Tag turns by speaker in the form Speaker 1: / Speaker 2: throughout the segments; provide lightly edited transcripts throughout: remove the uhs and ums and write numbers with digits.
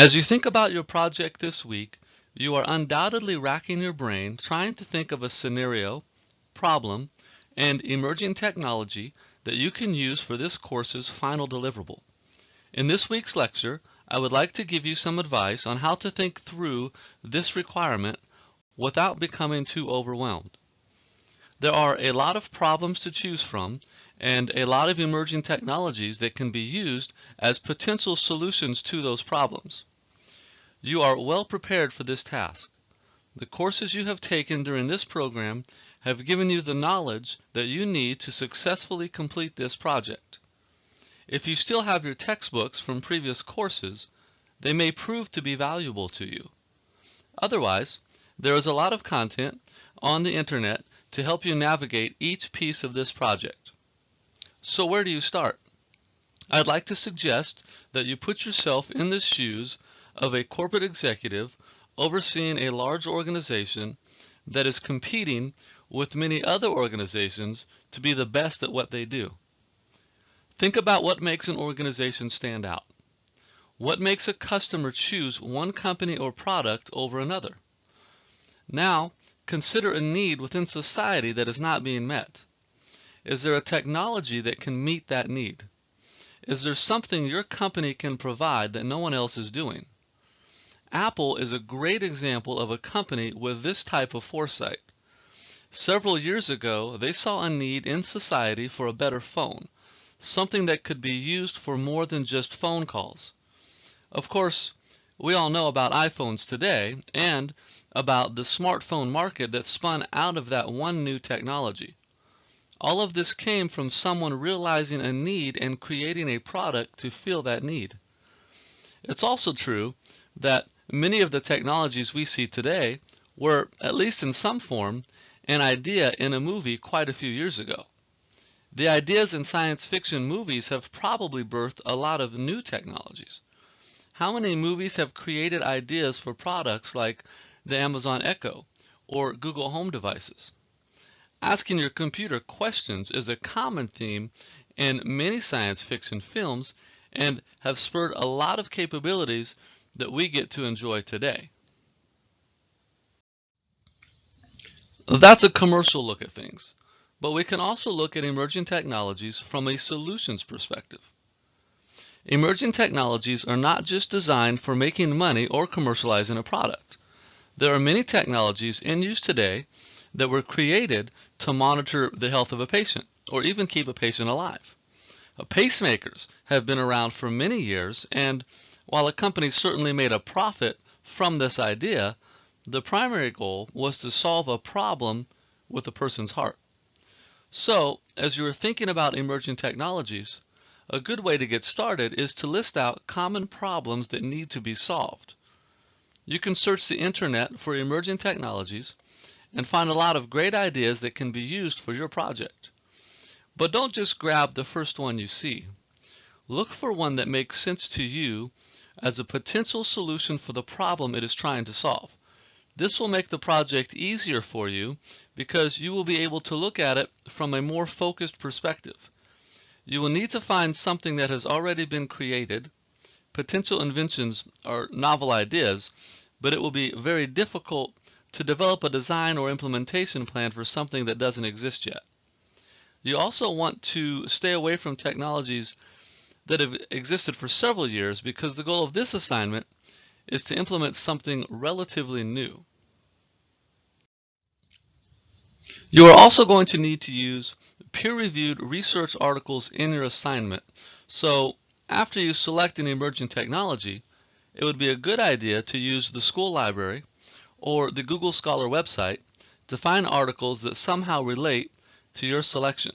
Speaker 1: As you think about your project this week, you are undoubtedly racking your brain trying to think of a scenario, problem, and emerging technology that you can use for this course's final deliverable. In this week's lecture, I would like to give you some advice on how to think through this requirement without becoming too overwhelmed. There are a lot of problems to choose from and a lot of emerging technologies that can be used as potential solutions to those problems. You are well prepared for this task. The courses you have taken during this program have given you the knowledge that you need to successfully complete this project. If you still have your textbooks from previous courses, they may prove to be valuable to you. Otherwise, there is a lot of content on the internet to help you navigate each piece of this project. So where do you start? I'd like to suggest that you put yourself in the shoes of a corporate executive overseeing a large organization that is competing with many other organizations to be the best at what they do. Think about what makes an organization stand out. What makes a customer choose one company or product over another? Now, consider a need within society that is not being met. Is there a technology that can meet that need? Is there something your company can provide that no one else is doing? Apple is a great example of a company with this type of foresight. Several years ago, they saw a need in society for a better phone, something that could be used for more than just phone calls. Of course, we all know about iPhones today and about the smartphone market that spun out of that one new technology. All of this came from someone realizing a need and creating a product to fill that need. It's also true that many of the technologies we see today were, at least in some form, an idea in a movie quite a few years ago. The ideas in science fiction movies have probably birthed a lot of new technologies. How many movies have created ideas for products like the Amazon Echo or Google Home devices? Asking your computer questions is a common theme in many science fiction films and have spurred a lot of capabilities that we get to enjoy today. That's a commercial look at things, but we can also look at emerging technologies from a solutions perspective. Emerging technologies are not just designed for making money or commercializing a product. There are many technologies in use today that were created to monitor the health of a patient or even keep a patient alive. Pacemakers have been around for many years, and while a company certainly made a profit from this idea, the primary goal was to solve a problem with a person's heart. So, as you are thinking about emerging technologies, a good way to get started is to list out common problems that need to be solved. You can search the internet for emerging technologies and find a lot of great ideas that can be used for your project. But don't just grab the first one you see. Look for one that makes sense to you as a potential solution for the problem it is trying to solve. This will make the project easier for you because you will be able to look at it from a more focused perspective. You will need to find something that has already been created. Potential inventions are novel ideas, but it will be very difficult to develop a design or implementation plan for something that doesn't exist yet. You also want to stay away from technologies that have existed for several years because the goal of this assignment is to implement something relatively new. You are also going to need to use peer-reviewed research articles in your assignment. So after you select an emerging technology, it would be a good idea to use the school library or the Google Scholar website to find articles that somehow relate to your selection.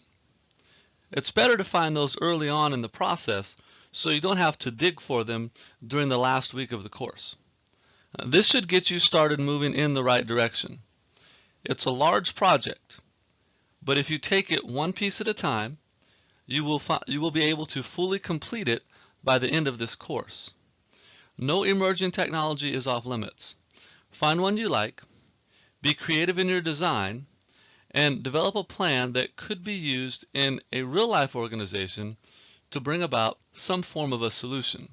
Speaker 1: It's better to find those early on in the process so you don't have to dig for them during the last week of the course. This should get you started moving in the right direction. It's a large project, but if you take it one piece at a time, you will be able to fully complete it by the end of this course. No emerging technology is off limits. Find one you like, be creative in your design, and develop a plan that could be used in a real-life organization to bring about some form of a solution.